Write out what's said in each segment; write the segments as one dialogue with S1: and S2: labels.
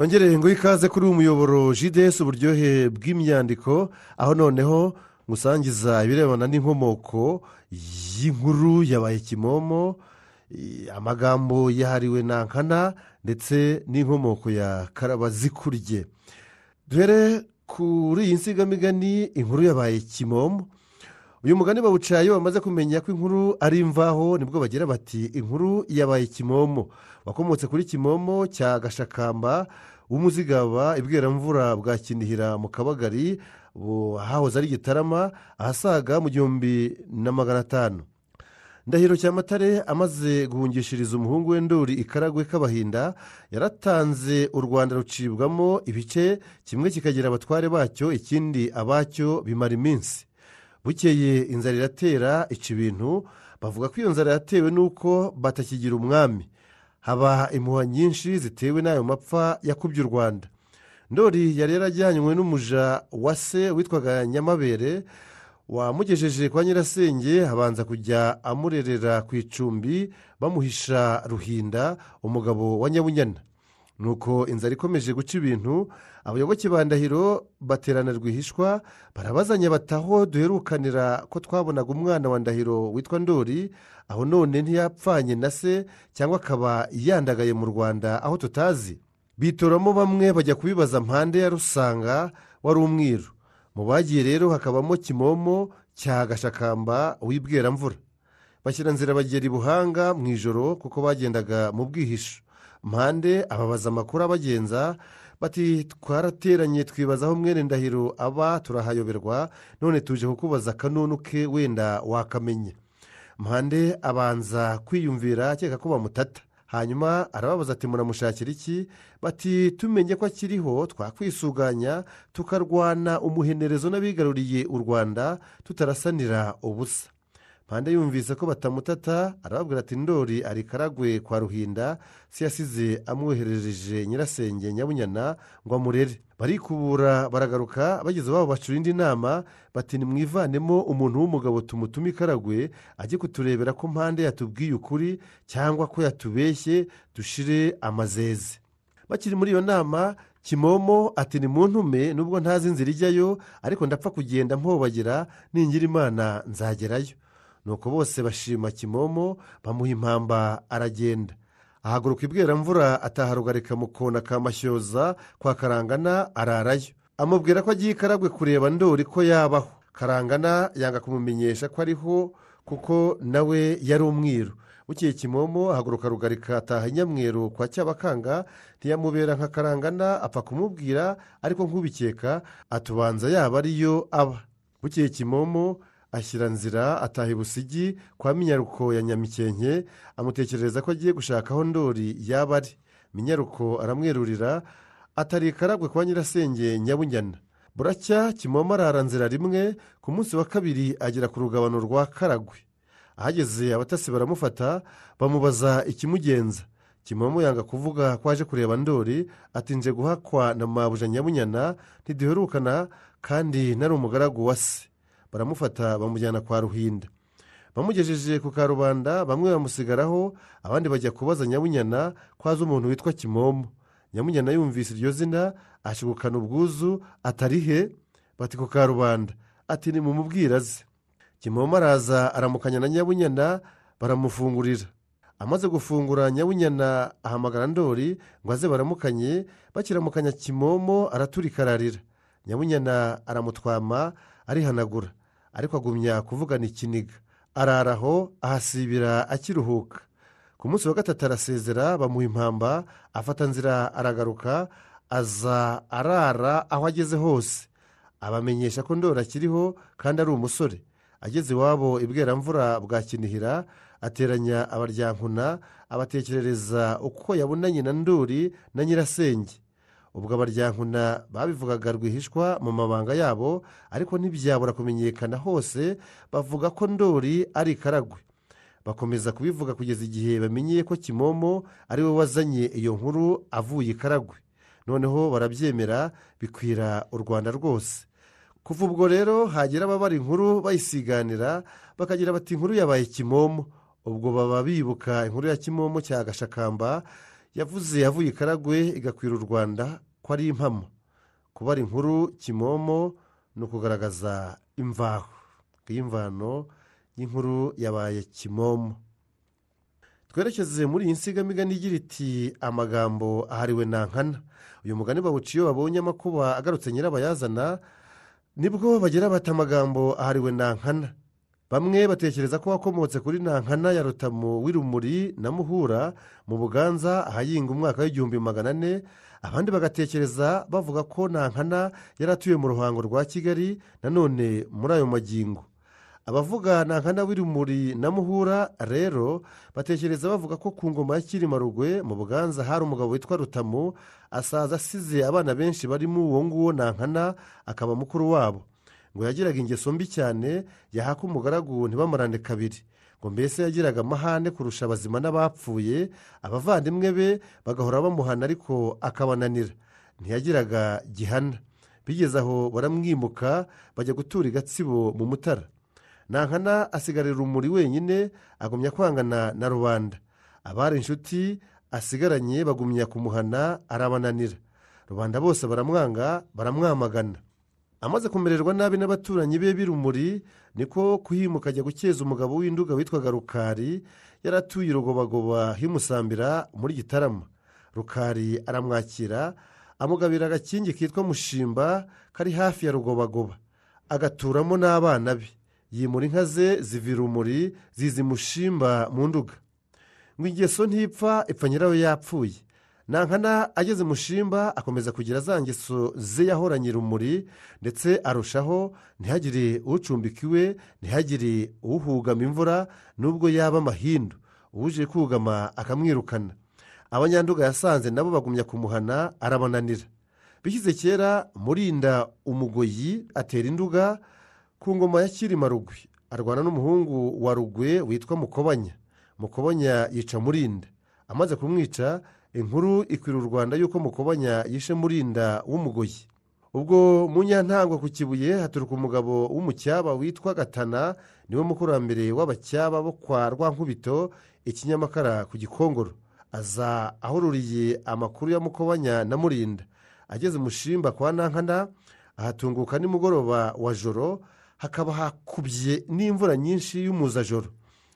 S1: nongereye ngo ikaze kuri umuyoboro JDS uburyohe bw'imyandiko aho noneho musangiza ibirebana n'inkomoko y'inkuru yabaye Kimomo, amagambo yahariwe nankana ndetse n'inkomoko ya KARABA ZIKURYE. Duhere kuri iyi nsigamigani inkuru yabaye Kimomo. Uyu mugani bawucaye bamaze kumenya ko inkuru ari imvaho nibwo bagira bati inkuru yabaye Kimomo, wakomotse kuri Kimomo cya Gashakamba w'umuzigaba ibweramvura bwa Kinihira mu Kabagari hahoze ari Gitarama ahasaga mu 1500. Ndahiro Cyamatare amaze guhungishiriza umuhungu we Ndori ikaragwe k'abahinda yaratanze u Rwanda rucibwamo ibice, kimwe kikagira abatware bacyo ikindi abacyo bimara iminsi. Bukeye inzara iratera ica ibintu, bavuga ko iyo nzara yatewe nuko batakigira umwami, haba impuha nyinshi zitewe n'ayo mapfa yakubye u Rwanda. Ndori yari yarajyanywe n'umuja wa se witwaga Nyamabere, wamugejeje kwa nyirasenge habanza kujya amurerera ku icumbi bamuhisha Ruhinda umugabo wa Nyabunyana. Nuko inzara ikomeje guca ibintu, abayoboke ba Ndahiro baterana rwihishwa barabazanya bataho duherukanira ko twabonaga umwana wa Ndahiro witwa Ndori, aho none ntiyapfanye na se cyangwa akaba yandagaye mu Rwanda aho tutazi. Bitoramo bamwe bajya kubibaza Mpande ya Rusanga wari umwiru. Mu bagiye rero hakabamo Kimomo cya Gashakamba w'ibweramvura. Bashyira nzira bagera i Buhanga mu ijoro kuko bagendaga mu bwihisho. Mpande ababaza amakuru abagenza bati twarateranye twibaza aho mwene Ndahiro aba turahayoberwa, none tuje kukubaza akanunu ke wenda wakamenye. Mpande abanza kwiyumvira akeka ko bamutata, hanyuma arababaza ati muramushakira iki? Bati tumenye ko akiriho twakwisuganya tukarwana umuhenerezo n'abigaruriye u Rwanda tutarasanira ubusa. Mpande yumvise ko batamutata arababwira ati Ndori ari Karagwe kwa Ruhinda, si yasize amwoherereje nyirasenge Nyabunyana ngo amurere. Barikubura baragaruka, bageze babo bacura indi nama bati nimwivanemo umuntu w'umugabo tumutuma i Karagwe ajye kuturebera ko Mpande yatubwiye ukuri cyangwa ko yatubeshye dushire amazeze. Bakiri muri iyo nama Kimomo ati ni muntume nubwo ntazi inzira ijyayo, ariko ndapfa kugenda mpobagira, ningira Imana nzagerayo. Nuko bose bashima Kimomo bamuha impamba aragenda. Ahaguruka ibweramvura ataha Rugarika mu kona ka Mashyoza kwa Karangana ararayo. Amubwira ko agiye Karagwe kureba Ndori ko yabaho. Karangana yanga kumumenyesha ko ariho kuko nawe yari umwiru. Bukeye Kimomo ahaguruka Rugarika ataha Nyamweru kwa Cyabakanga, ntiyamubera nka Karangana apfa kumubwira, ariko nk'ubikeka atubanza yaba ariyo aba. Bukeye Kimomo ashyira nzira ataha Busigi kwa Minyaruko ya Nyamikenke, amutekereza ko agiye gushaka aho Ndori yaba ari. Minyaruko aramwerurira atari Karagwe kwa nyirasenge Nyabunyana. Buracya Kimomo arara nzira rimwe, ku munsi wa kabiri agera ku rugabano rwa Karagwe. Ahageze abatasi baramufata bamubaza ikimugenza. Kimomo yanga kuvuga ko aje kureba Ndori, ati nje guhakwa na mabuja Nyabunyana, ntiduherukana kandi nari umugaragu wa se. Baramufata bamujyana kwa Ruhinda. Bamugejeje ku Karubanda, bamwe bamusigaraho, abandi bajya kubaza Nyabunyana ko azi umuntu witwa Kimomo. Nyabunyana yumvise iryo zina ashigukana ubwuzu atarihe. Bati ku Karubanda, ati ni mumubwira ze. Kimomo araza aramukanya na Nyabunyana baramufungurira. Amaze gufungura Nyabunyana ahamagara Ndori ngo aze baramukanye. Bakiramukanya Kimomo araturika ararira. Nyabunyana aramutwama arihanagura, ariko agumya kuvugana ikiniga. Araraho ahasibira akiruhuka. Ku munsi wa gatatu arasezera bamuha impamba, afata nzira aragaruka, aza arara aho ageze hose. Abamenyesha ko Ndori akiriho kandi ari umusore. Ageze iwabo ibweramvura bwa Kinihira, ateranya abaryankuna abatekerereza uko yabonanye na Ndori na nyirasenge. Ubwo abaryankuna babivugaga rwihishwa mu mabanga yabo, ariko ntibyabura kumenyekana hose, bavuga ko Ndori ari Karagwe. Bakomeza kubivuga kugeza igihe bamenyeye ko Kimomo ari we wazanye iyo nkuru avuye Karagwe. Noneho barabyemera bikwira u Rwanda rwose. Kuva ubwo rero hagera ababara inkuru bayisiganira bakagira bati inkuru yabaye Kimomo. Ubwo baba bibuka inkuru ya Kimomo cya Gashakamba yavuze yavuye i Karagwe igakwira u Rwanda ko ari impamo. Kuba ari inkuru kimomo ni ukugaragaza imvaho. Imvano y'inkuru yabaye kimomo. Twerekeze muri iyi nsigamigani igira iti amagambo ahariwe nankana. Uyu mugani bawuca iyo babonye amakuba agarutse nyirabayazana, nibwo bagira bati amagambo ahariwe nankana. Bamwe batekereza ko wakomotse kuri nankana ya Rutamu w'Irumuri na Muhura mu Buganza ahayinga umwaka w'1400. Abandi bagatekereza bavuga ko nankana yari atuye mu Ruhango rwa Kigali nanone muri ayo magingo. Abavuga nankana w'Irumuri na Muhura rero batekereza bavuga ko ku ngoma ya Cyilima Rugwe mu Buganza hari umugabo witwa Rutamu, asaza asize abana benshi barimo uwo nguwo nankana akaba mukuru wabo. Ngo yagiraga ingeso mbi cyane, yahaka umugaragu ntibamarane kabiri. Ngo mbese yagiraga amahane kurusha abazima n'abapfuye. Abavandimwe be bagahora bamuhana ariko akabananira, ntiyagiraga gihana. Bigeze aho baramwimuka bajya gutura i Gatsibo mu Mutara. Nankana asigarira Urumuri wenyine, agumya kwangana na rubanda. Abari inshuti asigaranye bagumya kumuhana arabananira. Rubanda bose baramwanga baramwamagana. Amaze kumererwa nabi n'abaturanyi be b'Irumuri, niko kuhimuka ajya gukeza umugabo w'Induga witwaga Rukari, yaratuye i Rugobagoba himusambira muri Gitarama. Rukari aramwakira, amugabira agakingi kitwa Mushimba kari hafi ya Rugobagoba, agaturamo n'abana be. Yimura inka ze ziva Irumuri zizi Mushimba mu Nduga. Ngo ingeso ntipfa, ipfa nyirayo yapfuye. Nankana ageze Mushimba akomeza kugira za ngeso ze yahoranye Irumuri, ndetse arushaho, ntihagire ucumbika iwe, ntihagire uhugama imvura nubwo yaba amahindu, uje kugama akamwirukana. Abanyanduga yasanze nabo bagumya kumuhana arabananira. Bishyize kera Murinda Umugoyi atera Induga ku ngoma ya Cyilima Rugwe, arwana n'umuhungu wa Rugwe witwa Mukobanya. Mukobanya yica Murinda. Amaze kumwica, inkuru ikwira u Rwanda yuko Mukobanya yishe Murinda w'Umugoyi. Ubwo mu Nyantango ku Kibuye haturuka umugabo w'umucyaba witwa Gatana, niwe mukurambere w'abacyaba bo kwa Rwankubito Ikinyamakara ku Gikongoro. Aza ahururiye amakuru ya Mukobanya na Murinda. Ageze Mushimba kwa Nankana, ahatunguka nimugoroba wa joro, hakaba hakubye n'imvura nyinshi y'umuzajoro.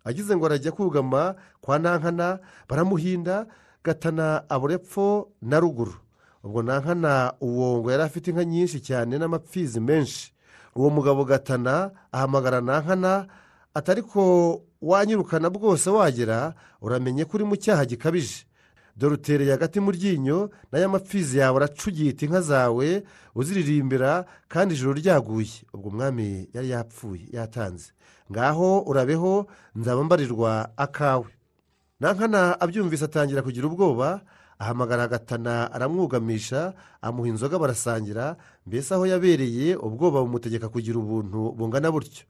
S1: Agize ngo arajya kugama kwa Nankana, baramuhinda. Gatana abura epfo na ruguru. Ubwo Nankana uwo ngo yari afite inka nyinshi cyane n'amapfizi menshi. Uwo mugabo Gatana ahamagara Nankana, atari ko wanyirukana bwose wagera, uramenye kuri mu cyaha gikabije. Dore utereye agati mu ryinyo, n'aya mapfizi yawe aracugita inka zawe uziririmbira kandi ijoro ryaguye. Ubwo umwami yari yapfuye yatanze. Ngaho urabeho, nzaba mbarirwa akawe. Nankana abyumvise atangira kugira ubwoba, ahamagara Gatana aramwugamisha, amuha inzoga barasangira. Mbese aho yabereye ubwoba bumutegeka kugira ubuntu bungana butyo.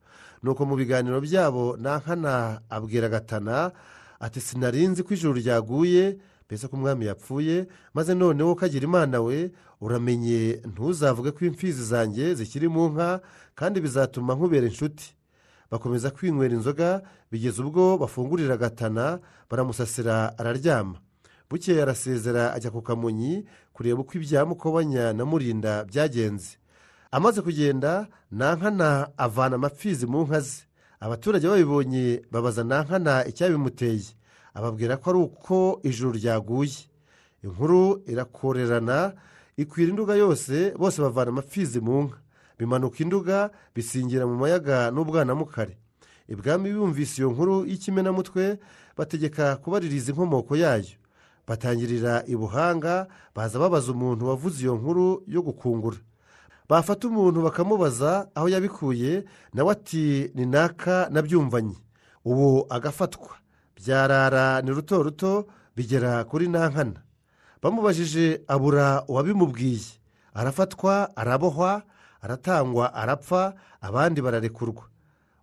S1: Nuko mu biganiro byabo Nankana abwira Gatana ati sinarinzi ko ijoro ryaguye, mbese ko umwami yapfuye, maze noneho kagira Imana we, uramenye ntuzavuge ko imfizi zanjye zikiri mu nka, kandi bizatuma nkubera inshuti. Bakomeza kwinywera inzoga, bigeze ubwo bafungurira Gatana, baramusasira araryama. Bukeye arasezera ajya ku Kamonyi kureba uko ibya Mukobanya na Murinda byagenze. Amaze kugenda, Nankana avana amapfizi mu nka ze. Abaturage babibonye babaza Nankana icyabimuteye, ababwira ko ari uko ijuru ryaguye. Inkuru irakorerana ikwira Induga yose, bose bavana amapfizi mu nka. Bimanuka Induga bisingira mu mayaga n'ubwanamukare. Ibwami bumvise iyo nkuru y'ikimenamutwe, bategeka kubaririza inkomoko yayo. Batangirira i Buhanga, baza babaza umuntu wavuze iyo nkuru yo gukungura. Bafata umuntu bakamubaza aho yabikuye, nawe ati ni naka nabyumvanye. Ubu agafatwa. Byarara ni ruto ruto bigera kuri Nankana. Bamubajije abura uwabimubwiye. Arafatwa, arabohwa, aratangwa, arapfa, abandi bararekurwa.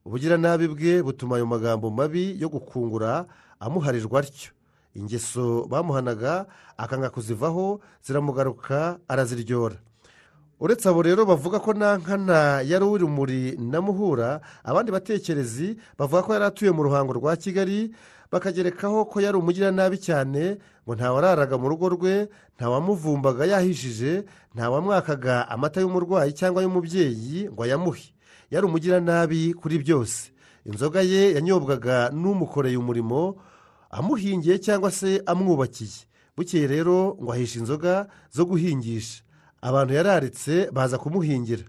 S1: Ubugiranabi bwe butuma ayo magambo mabi yo gukungura amuharirwa atyo. Ingeso bamuhanaga akanga kuzivaho, ziramugaruka araziryora. Uretse abo rero bavuga ko Nankana yari Urumuri na Muhura, abandi batekerezi bavuga ko yari atuye mu Ruhango rwa Kigali, bakagerekaho ko yari umugiranabi cyane, ngo ntawararaga mu rugo rwe, ntawamuvumbaga yahishije, ntawamwakaga amata y'umurwayi cyangwa y'umubyeyi ngo ayamuhe. Yari umugiranabi kuri byose. Inzoga ye yanyobwaga n'umukoreye umurimo, amuhingiye cyangwa se amwubakiye. Bukeye rero ngo ahisha inzoga zo guhingisha. Abantu yararitse baza kumuhingira.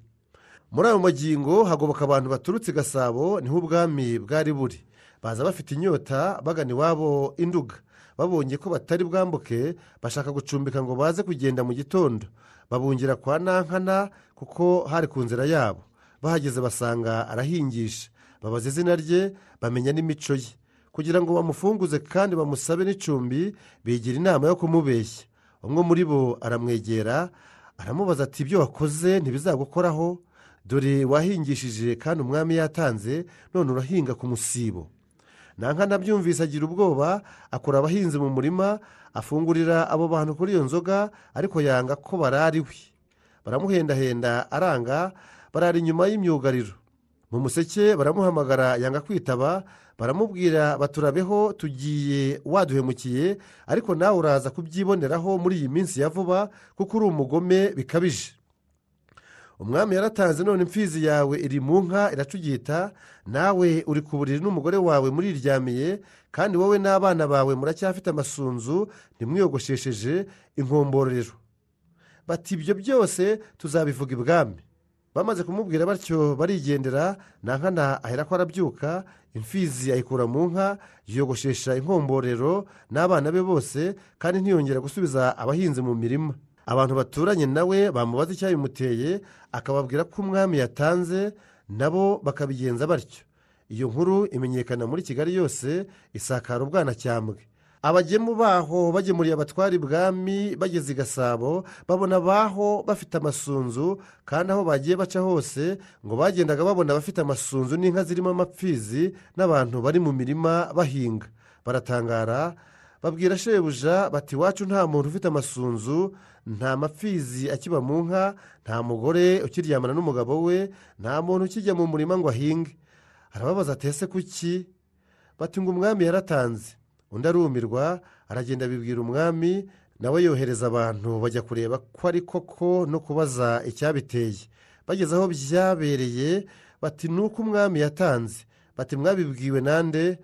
S1: Muri ayo magingo hagoboka abantu baturutse i Gasabo, niho ubwami bwari buri. Baza bafite inyota bagana iwabo i Nduga. Babonye ko batari bwambuke, bashaka gucumbika ngo baze kugenda mu gitondo. Babungira kwa Nankana kuko hari ku nzira yabo. Bahageze basanga arahingisha. Babaza izina rye, bamenya n'imico ye. Kugira ngo bamufunguze kandi bamusabe n'icumbi, bigira inama yo kumubeshya. Umwe muri bo aramwegera, aramubaza ati ibyo wakoze ntibizagukoraho, dore wahingishije kandi umwami yatanze, none urahinga ku musibo. Nankana byumvise agira ubwoba, akura abahinzi mu murima, afungurira abo bantu kuri iyo nzoga, ariko yanga ko barariwe. Baramuhendahenda aranga, barara inyuma y'imyugariro. Mu museke baramuhamagara yanga kwitaba, baramubwira baturabeho tugiye waduhemukiye, ariko nawe uraza kubyiboneraho muri iyi minsi ya vuba kuko uri umugome bikabije. Umwami yaratanze, none imfizi yawe iri mu nka iracugita, nawe uri ku buriri n'umugore wawe muriryamiye, kandi wowe n'abana bawe muracyafite amasunzu, ntimwiyogoshesheje inkomborero. Bati ibyo byose tuzabivuga ibwami. Bamaze kumubwira batyo barigendera. Nankana ahera ko arabyuka, imfizi ayikura mu nka, yiyogoshesha inkomborero n'abana be bose, kandi ntiyongera gusubiza abahinzi mu mirima. Abantu baturanye nawe bamubaza icyabimuteye, akababwira ko umwami yatanze, nabo bakabigenza batyo. Iyo nkuru imenyekana muri Kigali yose, isakara ubwanacyambwe. Abagemu baho bagemuriye abatwari ibwami bageze i Gasabo, babona baho bafite amasunzu, kandi aho bagiye baca hose ngo bagendaga babona abafite amasunzu n'inka zirimo amapfizi n'abantu bari mu mirima bahinga. Baratangara, babwira shebuja bati iwacu nta muntu ufite amasunzu, nta mapfizi akiba mu nka, nta mugore ukiryamana n'umugabo we, nta muntu ukijya mu murima ngo ahinge. Arababaza ati ese kuki? Bati ngo umwami yaratanze. Undi arumirwa, aragenda abibwira umwami, nawe yohereza abantu bajya kureba ko ari koko no kubaza icyabiteye. Bageze aho byabereye, bati nuko umwami yatanze. Bati mwabibwiwe nande?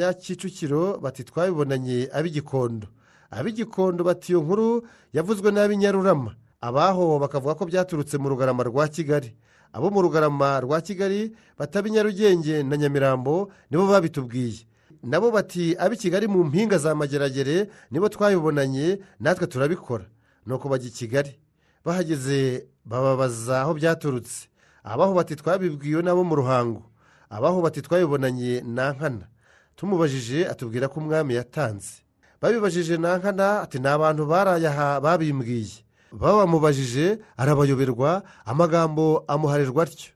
S1: Abanyakicukiro bati twabibonanye ab'Igikondo. Ab'Igikondo bati iyo nkuru yavuzwe n'ab'inyarurama. Abaho bakavuga ko byaturutse mu Rugarama rwa Kigali. Abo mu Rugarama rwa Kigali bataba Nyarugenge na Nyamirambo nibo babitubwiye. Nabo bati ab'i Kigali mu mpinga za Mageragere nibo twabibonanye, natwe turabikora. Nuko bajya i Kigali. Bahageze bababaza aho byaturutse. Abaho bati twabibwiwe n'abo mu Ruhango. Abaho bati twabibonanye Nankana. Tumubajije atubwira ko umwami yatanze. Babibajije Nankana ati ni abantu barayaha babimbwiye. Babamubajije arabayoberwa, amagambo amuharirwa atyo.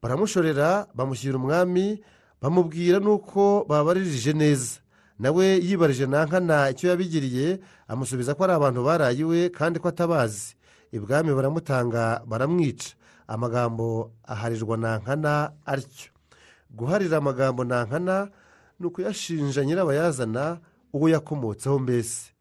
S1: Baramushorera, bamushyira umwami, bamubwira nuko babaririje neza. Nawe yibarije Nankana icyo yabigiriye, amusubiza ko ari abantu barayiwe kandi ko atabazi. Ibwami baramutanga baramwica. Amagambo aharirwa Nankana atyo. Guharira amagambo Nankana ni ukuyashinja nyirabayazana uwo yakomotseho mbese.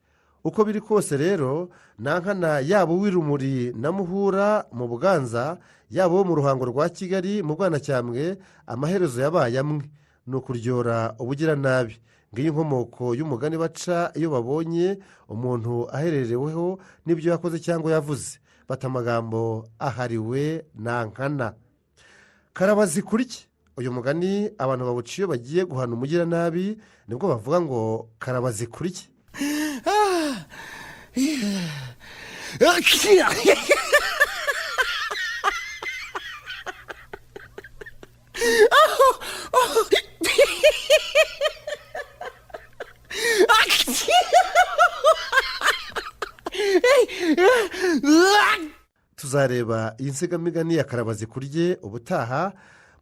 S1: Uko biri kose rero, Nankana yaba uw'Irumuri na Muhura mu Buganza, yaba uwo mu Ruhango rwa Kigali mu Bwanacyambwe, amaherezo yabaye amwe, ni ukuryora ubugiranabi. Ngiyo inkomoko y'umugani baca iyo babonye umuntu aherereweho n'ibyo yakoze cyangwa yavuze. Bata amagambo ahariwe Nankana. Karaba ZIKURYE. Uyu mugani abantu bawuciye iyo bagiye guhana umugiranabi, nibwo bavuga ngo karaba ZIKURYE. Tuzareba iyi nsigamigani ya karaba ZIKURYE ubutaha.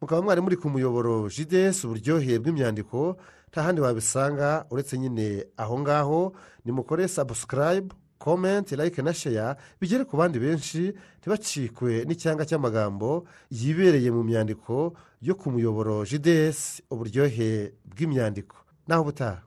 S1: Mukaba mwari muri ku muyoboro JDS uburyohe bw'imyandiko. Nta handi wabisanga uretse nyine aho ngaho. Nimukore subscribe, comment, like na share, bigere ku bandi benshi, ntibacikwe n'icyanga cy'amagambo yibereye mu myandiko yo ku muyoboro JDS uburyohe bw'imyandiko. Naho ubutaha.